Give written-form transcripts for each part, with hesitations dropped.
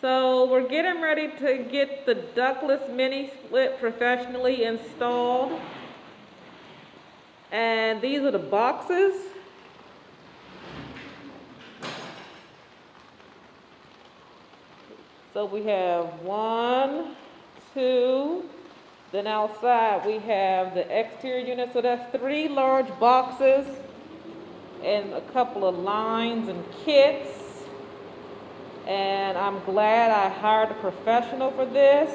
So we're getting ready to get the ductless mini split professionally installed. And these are the boxes. So we have 1, 2, then outside we have the exterior unit. So that's 3 large boxes and a couple of lines and kits. And I'm glad I hired a professional for this,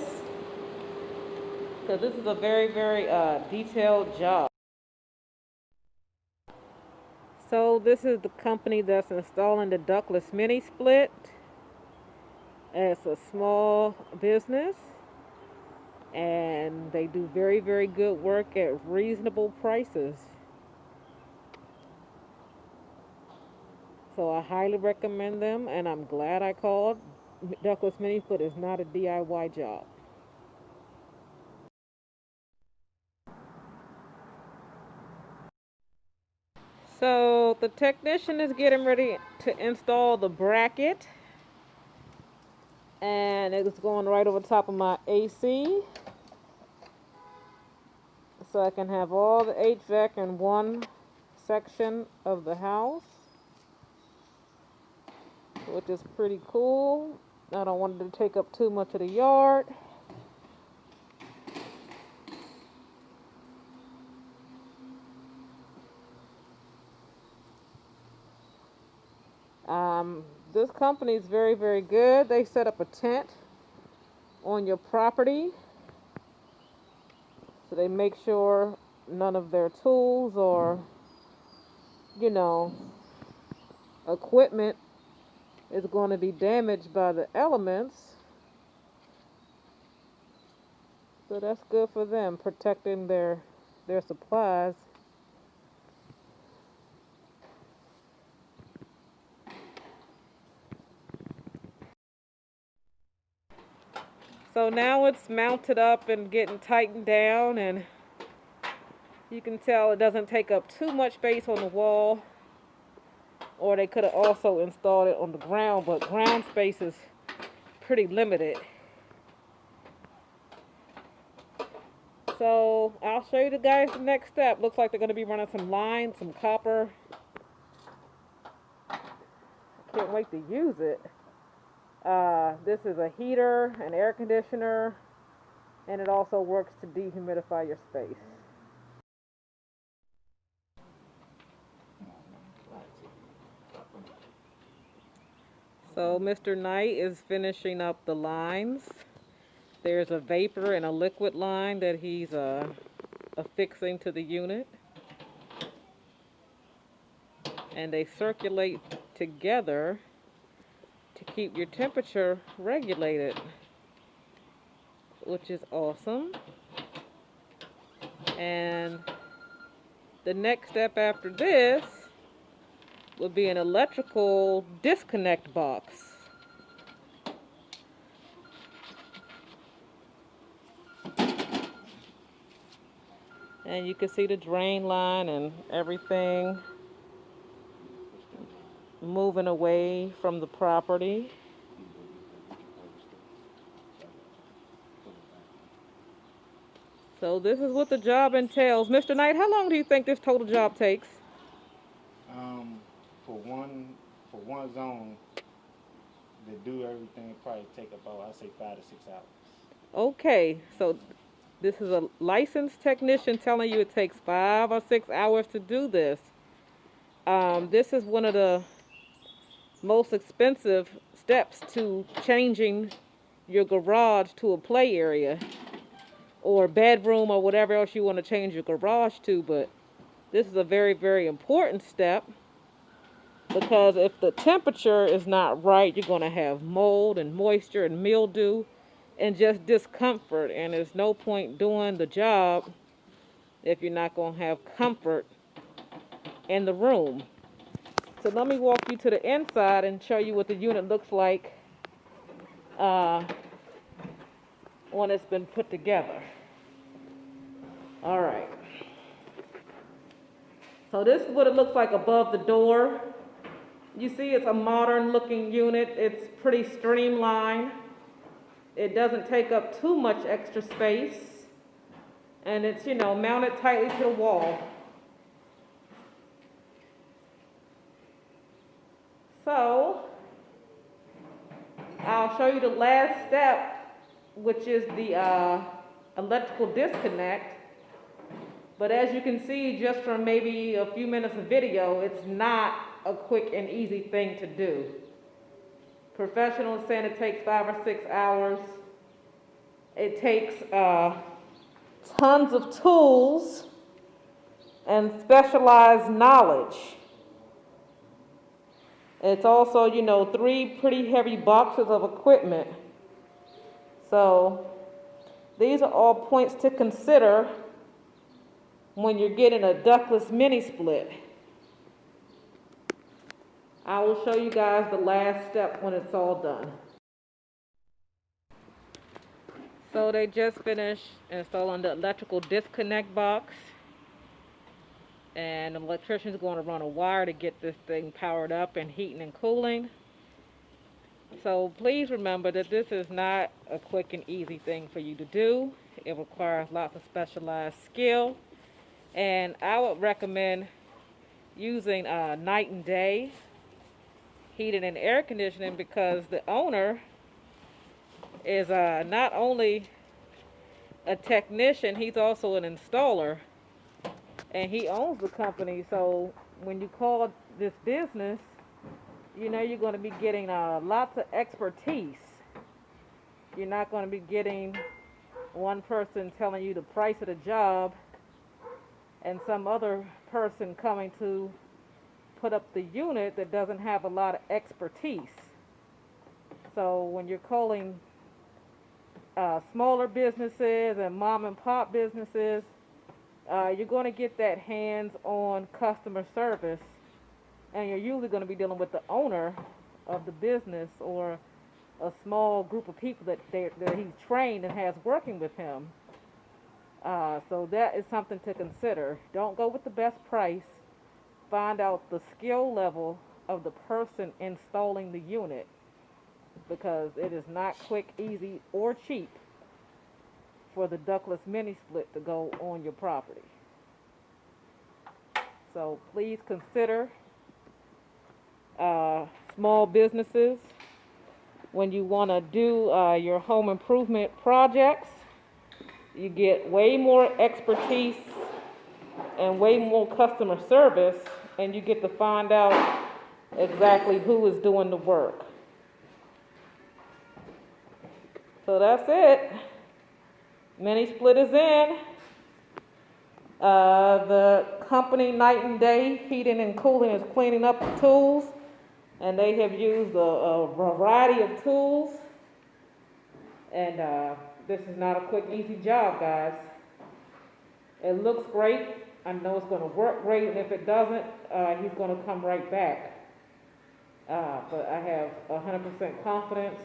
because this is a very, very detailed job. So this is the company that's installing the ductless mini split. It's a small business, and they do very, very good work at reasonable prices. So I highly recommend them, and I'm glad I called. Ductless mini split is not a DIY job. So the technician is getting ready to install the bracket, and it's going right over top of my AC, so I can have all the HVAC in one section of the house, which is pretty cool. I don't want it to take up too much of the yard. This company is very, very good. They set up a tent on your property, so they make sure none of their tools or, equipment is going to be damaged by the elements. So that's good for them, protecting their supplies. So now it's mounted up and getting tightened down, and you can tell it doesn't take up too much space on the wall. Or they could have also installed it on the ground, but ground space is pretty limited. So I'll show you the guys the next step. Looks like they're going to be running some lines, some copper. I can't wait to use it. This is a heater, an air conditioner, and it also works to dehumidify your space. So Mr. Knight is finishing up the lines. There's a vapor and a liquid line that he's affixing to the unit. And they circulate together to keep your temperature regulated, which is awesome. And the next step after this would be an electrical disconnect box. And you can see the drain line and everything moving away from the property. So this is what the job entails. Mr. Knight, how long do you think this total job takes? For one zone to do everything, probably take about, I'd say, 5 to 6 hours. Okay, so this is a licensed technician telling you it takes 5 or 6 hours to do this. This is one of the most expensive steps to changing your garage to a play area or bedroom or whatever else you want to change your garage to, but this is a very, very important step, because if the temperature is not right, you're going to have mold and moisture and mildew and just discomfort, and there's no point doing the job if you're not going to have comfort in the room. So let me walk you to the inside and show you what the unit looks like when it's been put together. All right. So this is what it looks like above the door. You see, it's a modern looking unit. It's pretty streamlined. It doesn't take up too much extra space, and it's, you know, mounted tightly to the wall. So, I'll show you the last step, which is the electrical disconnect. But as you can see, just from maybe a few minutes of video, it's not a quick and easy thing to do. Professionals saying it takes 5 or 6 hours. It takes tons of tools and specialized knowledge. It's also, you know, 3 pretty heavy boxes of equipment. So these are all points to consider when you're getting a ductless mini split. I will show you guys the last step when it's all done. So they just finished installing the electrical disconnect box, and the electrician's going to run a wire to get this thing powered up and heating and cooling. So please remember that this is not a quick and easy thing for you to do. It requires lots of specialized skill, and I would recommend using night and day heating and air conditioning, because the owner is not only a technician, he's also an installer, and he owns the company. So when you call this business, you know you're going to be getting lots of expertise. You're not going to be getting one person telling you the price of the job and some other person coming to put up the unit that doesn't have a lot of expertise. So when you're calling smaller businesses and mom and pop businesses, you're going to get that hands-on customer service, and you're usually going to be dealing with the owner of the business or a small group of people that he's trained and has working with him. So that is something to consider. Don't go with the best price. Find out the skill level of the person installing the unit, because it is not quick, easy, or cheap for the ductless mini split to go on your property. So please consider small businesses when you want to do your home improvement projects. You get way more expertise and way more customer service, and you get to find out exactly who is doing the work. So that's it. Mini split is in. The company Night and Day Heating and Cooling is cleaning up the tools, and they have used a variety of tools. And this is not a quick, easy job, guys. It looks great. I know it's going to work great, and if it doesn't, he's going to come right back. But I have 100% confidence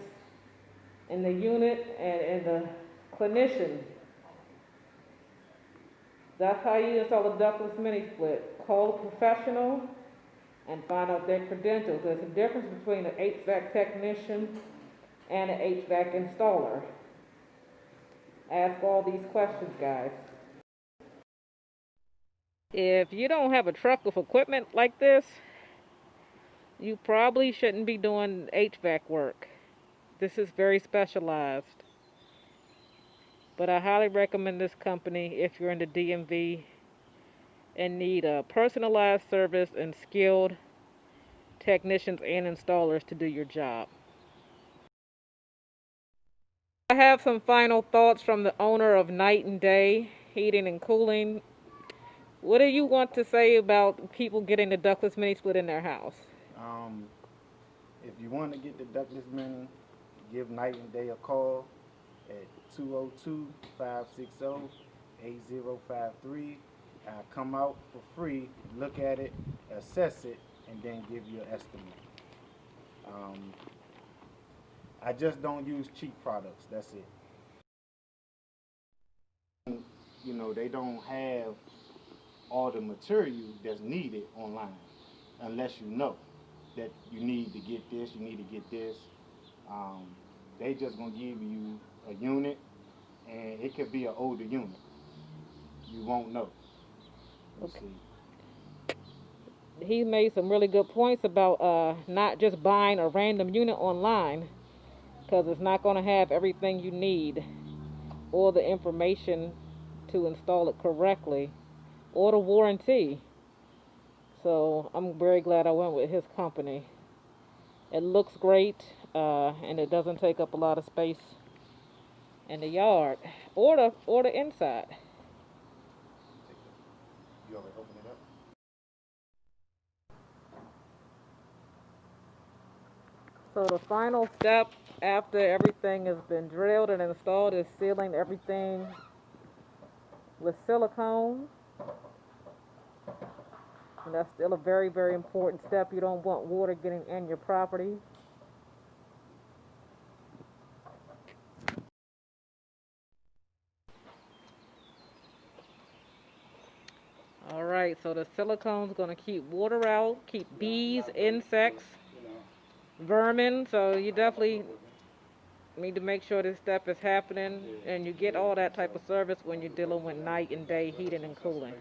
in the unit and in the clinician. That's how you install a ductless mini split. Call a professional and find out their credentials. There's a difference between an HVAC technician and an HVAC installer. Ask all these questions, guys. If you don't have a truck of equipment like this, you probably shouldn't be doing HVAC work. This is very specialized. But I highly recommend this company if you're in the DMV and need a personalized service and skilled technicians and installers to do your job. I have some final thoughts from the owner of Night and Day Heating and Cooling. What do you want to say about people getting the ductless mini split in their house? If you want to get the ductless mini, give Night and Day a call at 202-560-8053. I'll come out for free, look at it, assess it, and then give you an estimate. I just don't use cheap products, that's it. You know, they don't have all the material that's needed online, unless you know that you need to get this, you need to get this. They just gonna give you a unit, and it could be an older unit. You won't know. You Okay. see. He made some really good points about not just buying a random unit online, because it's not going to have everything you need or the information to install it correctly or the warranty. So I'm very glad I went with his company. It looks great, and it doesn't take up a lot of space in the yard or the inside. You already open it up? So the final step after everything has been drilled and installed is sealing everything with silicone. And that's still a very, very important step. You don't want water getting in your property. All right, so the silicone's going to keep water out, keep bees, insects, vermin. So you definitely need to make sure this step is happening, and you get all that type of service when you're dealing with night and day heating and cooling.